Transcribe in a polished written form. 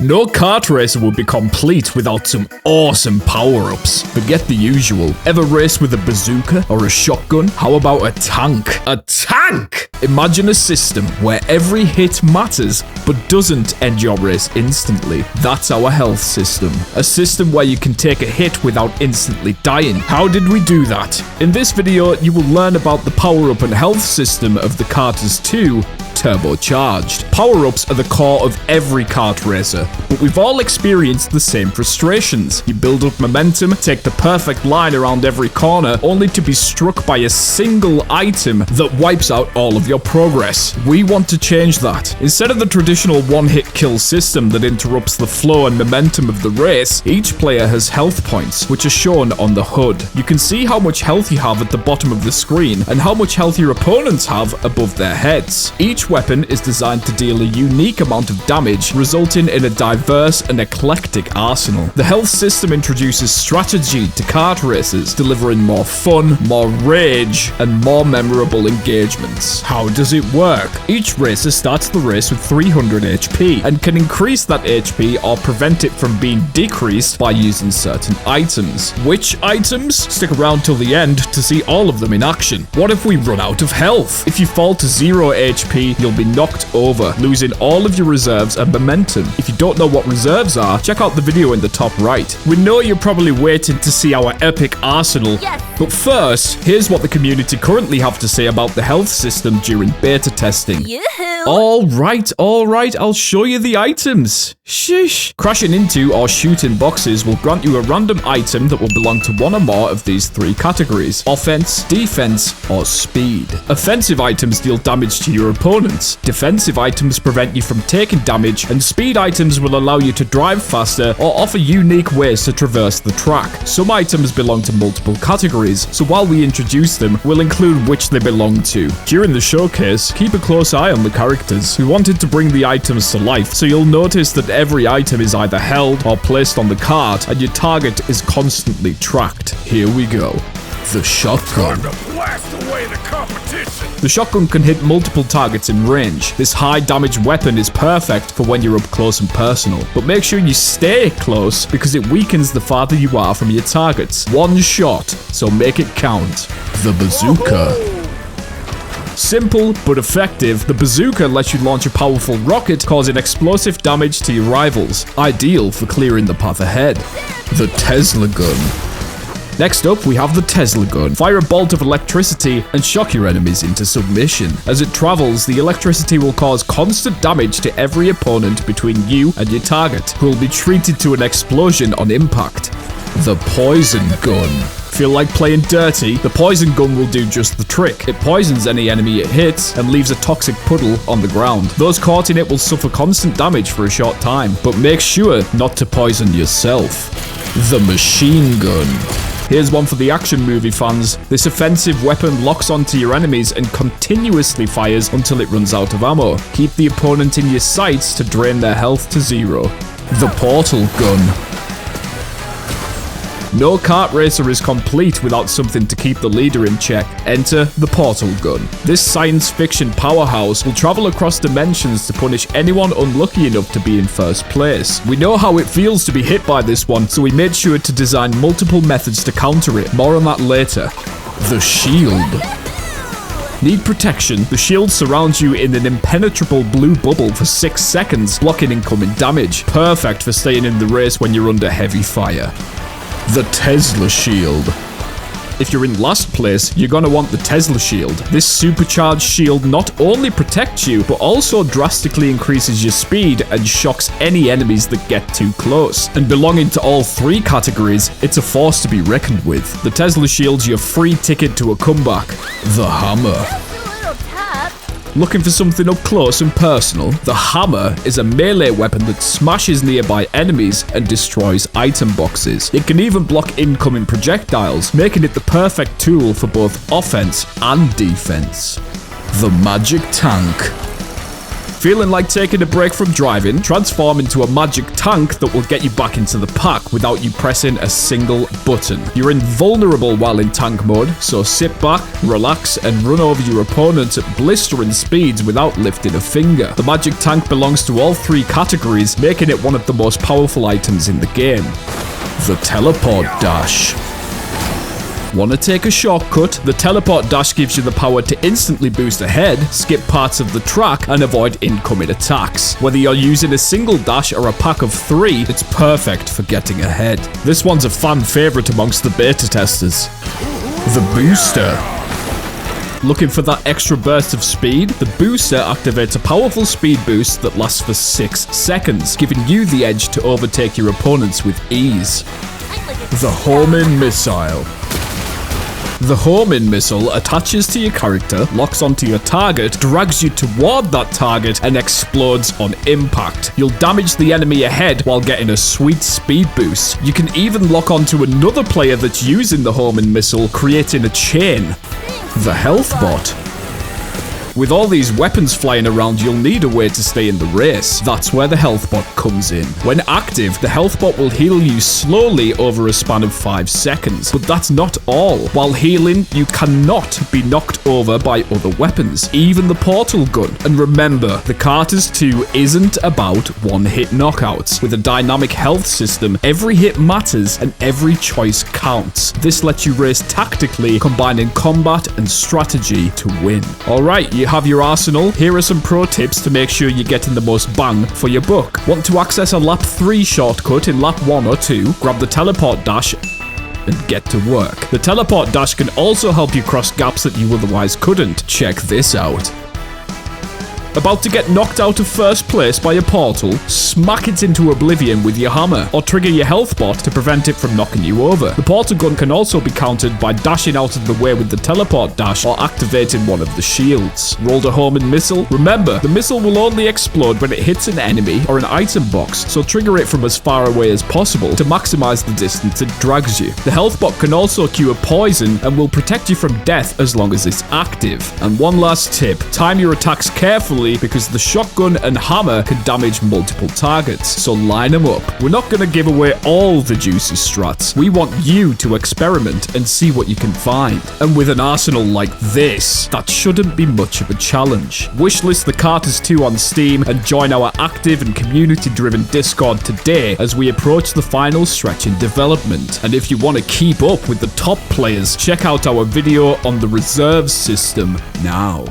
No kart racer would be complete without some awesome power-ups. Forget the usual. Ever race with a bazooka or a shotgun? How about a tank? A tank! Imagine a system where every hit matters, but doesn't end your race instantly. That's our health system. A system where you can take a hit without instantly dying. How did we do that? In this video, you will learn about the power-up and health system of the Karters 2 turbocharged. Power-ups are the core of every kart racer, but we've all experienced the same frustrations. You build up momentum, take the perfect line around every corner, only to be struck by a single item that wipes out all of your progress. We want to change that. Instead of the traditional one-hit kill system that interrupts the flow and momentum of the race, each player has health points, which are shown on the HUD. You can see how much health you have at the bottom of the screen, and how much health your opponents have above their heads. Each weapon is designed to deal a unique amount of damage, resulting in a diverse and eclectic arsenal. The health system introduces strategy to kart races, delivering more fun, more rage, and more memorable engagements. How does it work? Each racer starts the race with 300 HP, and can increase that HP or prevent it from being decreased by using certain items. Which items? Stick around till the end to see all of them in action. What if we run out of health? If you fall to 0 HP, you'll be knocked over, losing all of your reserves and momentum. If you don't know what reserves are, check out the video in the top right. We know you're probably waiting to see our epic arsenal, yes. But first, here's what the community currently have to say about the health system during beta testing. Alright, I'll show you the items. Shish. Crashing into or shooting boxes will grant you a random item that will belong to one or more of these three categories: offense, defense, or speed. Offensive items deal damage to your opponents. Defensive items prevent you from taking damage, and speed items will allow you to drive faster or offer unique ways to traverse the track. Some items belong to multiple categories, so while we introduce them, we'll include which they belong to. During the showcase, keep a close eye on the characters. We wanted to bring the items to life, so you'll notice that every item is either held or placed on the cart, and your target is constantly tracked. Here we go. The shotgun. Time to blast away the competition. The shotgun can hit multiple targets in range. This high damage weapon is perfect for when you're up close and personal, but make sure you stay close because it weakens the farther you are from your targets. One shot, so make it count. The bazooka. Simple but effective, the bazooka lets you launch a powerful rocket, causing explosive damage to your rivals. Ideal for clearing the path ahead. The Tesla gun. Next up, we have the Tesla gun. Fire a bolt of electricity and shock your enemies into submission. As it travels, the electricity will cause constant damage to every opponent between you and your target, who will be treated to an explosion on impact. The poison gun. Feel like playing dirty? The poison gun will do just the trick. It poisons any enemy it hits and leaves a toxic puddle on the ground. Those caught in it will suffer constant damage for a short time, but make sure not to poison yourself. The machine gun. Here's one for the action movie fans. This offensive weapon locks onto your enemies and continuously fires until it runs out of ammo. Keep the opponent in your sights to drain their health to 0. The portal gun. No kart racer is complete without something to keep the leader in check. Enter the portal gun. This science fiction powerhouse will travel across dimensions to punish anyone unlucky enough to be in first place. We know how it feels to be hit by this one, so we made sure to design multiple methods to counter it. More on that later. The shield. Need protection? The shield surrounds you in an impenetrable blue bubble for 6 seconds, blocking incoming damage. Perfect for staying in the race when you're under heavy fire. The Tesla shield. If you're in last place, you're gonna want the Tesla shield. This supercharged shield not only protects you, but also drastically increases your speed and shocks any enemies that get too close. And belonging to all three categories, it's a force to be reckoned with. The Tesla shield's your free ticket to a comeback. The hammer. Looking for something up close and personal? The hammer is a melee weapon that smashes nearby enemies and destroys item boxes. It can even block incoming projectiles, making it the perfect tool for both offense and defense. The magic tank. Feeling like taking a break from driving? Transform into a magic tank that will get you back into the pack without you pressing a single button. You're invulnerable while in tank mode, so sit back, relax, and run over your opponents at blistering speeds without lifting a finger. The magic tank belongs to all three categories, making it one of the most powerful items in the game. The teleport dash. Want to take a shortcut? The teleport dash gives you the power to instantly boost ahead, skip parts of the track, and avoid incoming attacks. Whether you're using a single dash or a pack of 3, it's perfect for getting ahead. This one's a fan favorite amongst the beta testers. The booster. Looking for that extra burst of speed? The booster activates a powerful speed boost that lasts for 6 seconds, giving you the edge to overtake your opponents with ease. The homing missile. The homing missile attaches to your character, locks onto your target, drags you toward that target, and explodes on impact. You'll damage the enemy ahead while getting a sweet speed boost. You can even lock onto another player that's using the homing missile, creating a chain. The health bot. With all these weapons flying around, you'll need a way to stay in the race. That's where the health bot comes in. When active, the health bot will heal you slowly over a span of 5 seconds. But that's not all. While healing, you cannot be knocked over by other weapons, even the portal gun. And remember, the Karters 2 isn't about one-hit knockouts. With a dynamic health system, every hit matters and every choice counts. This lets you race tactically, combining combat and strategy to win. Alright, you have your arsenal. Here are some pro tips to make sure you're getting the most bang for your buck. Want to access a lap 3 shortcut in lap 1 or 2? Grab the teleport dash and get to work. The teleport dash can also help you cross gaps that you otherwise couldn't. Check this out. About to get knocked out of first place by a portal? Smack it into oblivion with your hammer, or trigger your health bot to prevent it from knocking you over. The portal gun can also be countered by dashing out of the way with the teleport dash or activating one of the shields. Rolled a homing missile? Remember, the missile will only explode when it hits an enemy or an item box, so trigger it from as far away as possible to maximize the distance it drags you. The health bot can also cure poison and will protect you from death as long as it's active. And one last tip, time your attacks carefully because the shotgun and hammer can damage multiple targets, so line them up. We're not going to give away all the juicy strats. We want you to experiment and see what you can find. And with an arsenal like this, that shouldn't be much of a challenge. Wishlist the Karters 2 on Steam and join our active and community-driven Discord today as we approach the final stretch in development. And if you want to keep up with the top players, check out our video on the reserves system now.